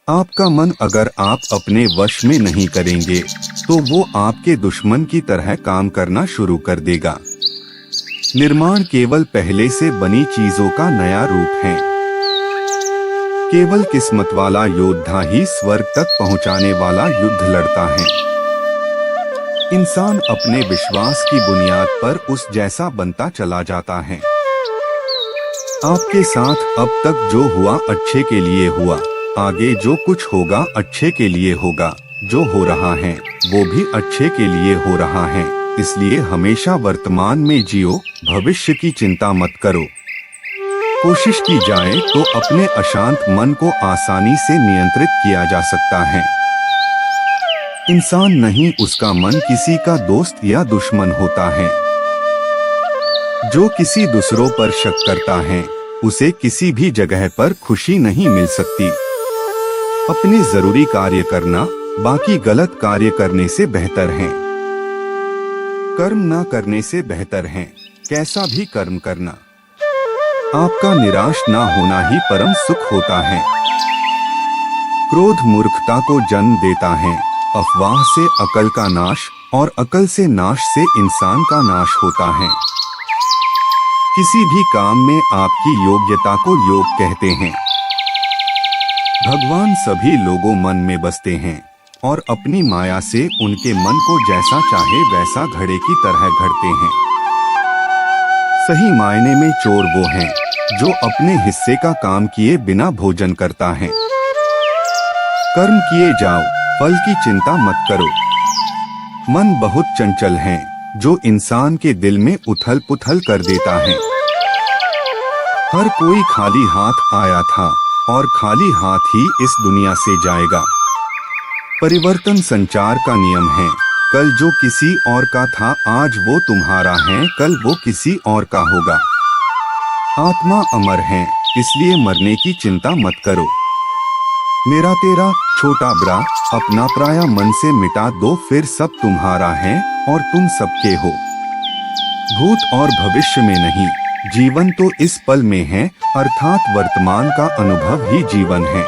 आपका मन अगर आप अपने वश में नहीं करेंगे तो वो आपके दुश्मन की तरह काम करना शुरू कर देगा। निर्माण केवल पहले से बनी चीजों का नया रूप है। केवल किस्मत वाला योद्धा ही स्वर्ग तक पहुंचाने वाला युद्ध लड़ता है। इंसान अपने विश्वास की बुनियाद पर उस जैसा बनता चला जाता है। आपके साथ अब तक जो हुआ अच्छे के लिए हुआ, आगे जो कुछ होगा अच्छे के लिए होगा। जो हो रहा है वो भी अच्छे के लिए हो रहा है। इसलिए हमेशा वर्तमान में जियो, भविष्य की चिंता मत करो। कोशिश की जाए तो अपने अशांत मन को आसानी से नियंत्रित किया जा सकता है। इंसान नहीं, उसका मन किसी का दोस्त या दुश्मन होता है। जो किसी दूसरों पर शक करता है उसे किसी भी जगह पर खुशी नहीं मिल सकती। अपने जरूरी कार्य करना बाकी गलत कार्य करने से बेहतर है। कर्म ना करने से बेहतर है कैसा भी कर्म करना। आपका निराश ना होना ही परम सुख होता है। क्रोध मूर्खता को जन्म देता है। अफवाह से अकल का नाश और अकल से नाश से इंसान का नाश होता है। किसी भी काम में आपकी योग्यता को योग कहते हैं। भगवान सभी लोगों मन में बसते हैं और अपनी माया से उनके मन को जैसा चाहे वैसा घड़े की तरह घड़ते हैं। सही मायने में चोर वो हैं जो अपने हिस्से का काम किए बिना भोजन करता है। कर्म किए जाओ, फल की चिंता मत करो। मन बहुत चंचल है जो इंसान के दिल में उथल पुथल कर देता है। हर कोई खाली हाथ आया था और खाली हाथ ही इस दुनिया से जाएगा। परिवर्तन संचार का नियम है। कल जो किसी और का था आज वो तुम्हारा है, कल वो किसी और का होगा। आत्मा अमर है इसलिए मरने की चिंता मत करो। मेरा तेरा छोटा बड़ा अपना पराया मन से मिटा दो, फिर सब तुम्हारा है और तुम सबके हो। भूत और भविष्य में नहीं, जीवन तो इस पल में है, अर्थात वर्तमान का अनुभव ही जीवन है।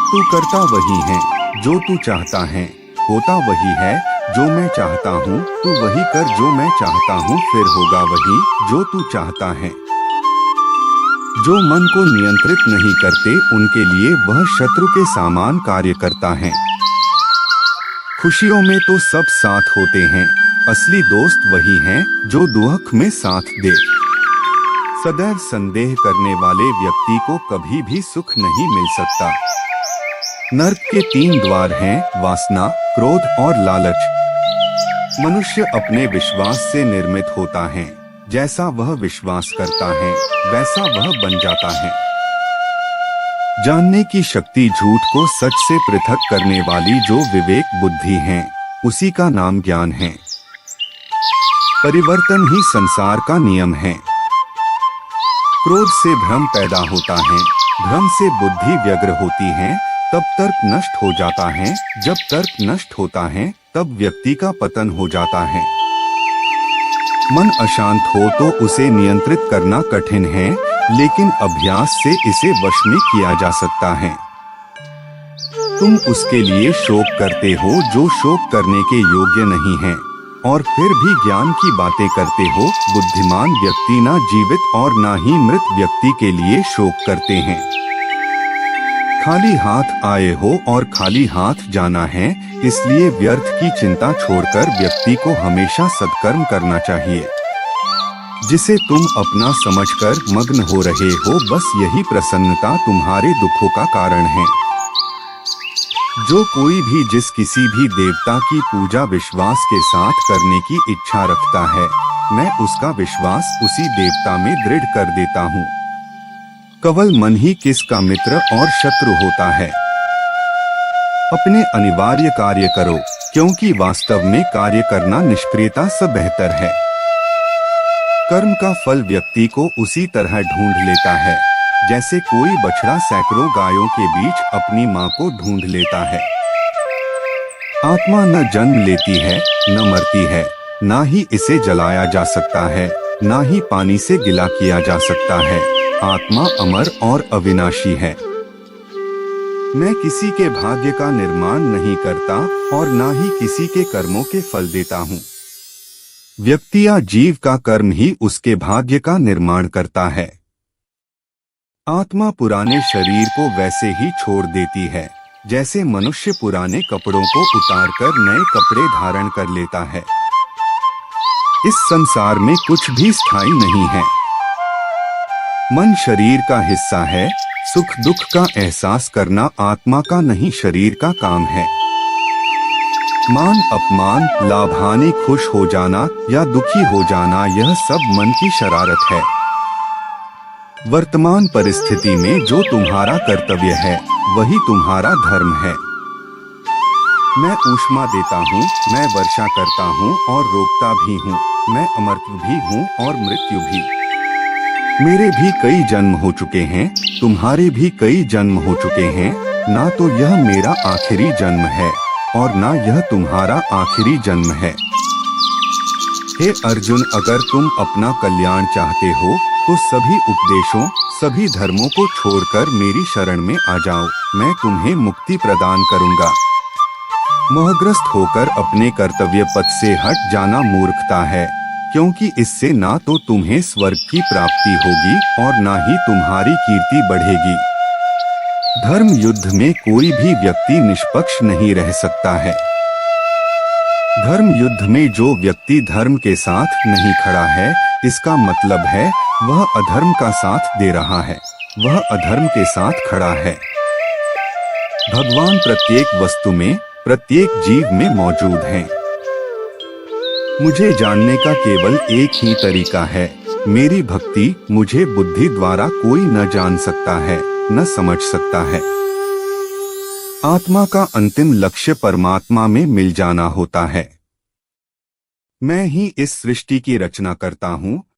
तू करता वही है जो तू चाहता है, होता वही है जो मैं चाहता हूँ। तू वही कर जो मैं चाहता हूँ, फिर होगा वही जो तू चाहता है। जो मन को नियंत्रित नहीं करते उनके लिए वह शत्रु के समान कार्य करता है। खुशियों में तो सब साथ होते हैं, असली दोस्त वही हैं जो दुख में साथ दे। सदैव संदेह करने वाले व्यक्ति को कभी भी सुख नहीं मिल सकता। नर्क के 3 द्वार हैं, वासना, क्रोध और लालच। मनुष्य अपने विश्वास से निर्मित होता है। जैसा वह विश्वास करता है वैसा वह बन जाता है। जानने की शक्ति झूठ को सच से पृथक करने वाली जो विवेक बुद्धि है उसी का नाम ज्ञान है। परिवर्तन ही संसार का नियम है। क्रोध से भ्रम पैदा होता है, भ्रम से बुद्धि व्यग्र होती है, तब तर्क नष्ट हो जाता है। जब तर्क नष्ट होता है तब व्यक्ति का पतन हो जाता है। मन अशांत हो तो उसे नियंत्रित करना कठिन है, लेकिन अभ्यास से इसे वश में किया जा सकता है। तुम उसके लिए शोक करते हो जो शोक करने के योग्य नहीं है, और फिर भी ज्ञान की बातें करते हो। बुद्धिमान व्यक्ति ना जीवित और ना ही मृत व्यक्ति के लिए शोक करते हैं। खाली हाथ आए हो और खाली हाथ जाना है, इसलिए व्यर्थ की चिंता छोड़कर व्यक्ति को हमेशा सत्कर्म करना चाहिए। जिसे तुम अपना समझकर मग्न हो रहे हो, बस यही प्रसन्नता तुम्हारे दुखों का कारण है। जो कोई भी जिस किसी भी देवता की पूजा विश्वास के साथ करने की इच्छा रखता है, मैं उसका विश्वास उसी देवता में दृढ़ कर देता हूँ। केवल मन ही किसका मित्र और शत्रु होता है। अपने अनिवार्य कार्य करो, क्योंकि वास्तव में कार्य करना निष्क्रियता से बेहतर है। कर्म का फल व्यक्ति को उसी तरह ढूंढ लेता है जैसे कोई बछड़ा सैकड़ों गायों के बीच अपनी मां को ढूंढ लेता है। आत्मा न जन्म लेती है न मरती है, ना ही इसे जलाया जा सकता है, ना ही पानी से गिला किया जा सकता है। आत्मा अमर और अविनाशी है। मैं किसी के भाग्य का निर्माण नहीं करता और ना ही किसी के कर्मों के फल देता हूँ। व्यक्ति या जीव का कर्म ही उसके भाग्य का निर्माण करता है। आत्मा पुराने शरीर को वैसे ही छोड़ देती है जैसे मनुष्य पुराने कपड़ों को उतारकर नए कपड़े धारण कर लेता है। इस संसार में कुछ भी स्थायी नहीं है। मन शरीर का हिस्सा है। सुख दुख का एहसास करना आत्मा का नहीं शरीर का काम है। मान अपमान, लाभ हानि, खुश हो जाना या दुखी हो जाना, यह सब मन की शरारत है। वर्तमान परिस्थिति में जो तुम्हारा कर्तव्य है वही तुम्हारा धर्म है। मैं ऊष्मा देता हूँ, मैं वर्षा करता हूँ और रोकता भी हूँ। मैं अमर्त्य भी हूँ और मृत्यु भी। मेरे भी कई जन्म हो चुके हैं, तुम्हारे भी कई जन्म हो चुके हैं। ना तो यह मेरा आखिरी जन्म है और ना यह तुम्हारा आखिरी जन्म है। हे अर्जुन, अगर तुम अपना कल्याण चाहते हो तो सभी उपदेशों, सभी धर्मों को छोड़कर मेरी शरण में आ जाओ। मैं तुम्हें मुक्ति प्रदान करूंगा। मोहग्रस्त होकर अपने कर्तव्य पथ से हट जाना मूर्खता है, क्योंकि इससे ना तो तुम्हें स्वर्ग की प्राप्ति होगी और ना ही तुम्हारी कीर्ति बढ़ेगी। धर्म युद्ध में कोई भी व्यक्ति निष्पक्ष नहीं रह सकता है। धर्म युद्ध में जो व्यक्ति धर्म के साथ नहीं खड़ा है, इसका मतलब है वह अधर्म का साथ दे रहा है, वह अधर्म के साथ खड़ा है। भगवान प्रत्येक वस्तु में, प्रत्येक जीव में मौजूद हैं। मुझे जानने का केवल एक ही तरीका है, मेरी भक्ति। मुझे बुद्धि द्वारा कोई न जान सकता है, न समझ सकता है। आत्मा का अंतिम लक्ष्य परमात्मा में मिल जाना होता है। मैं ही इस सृष्टि की रचना करता हूँ,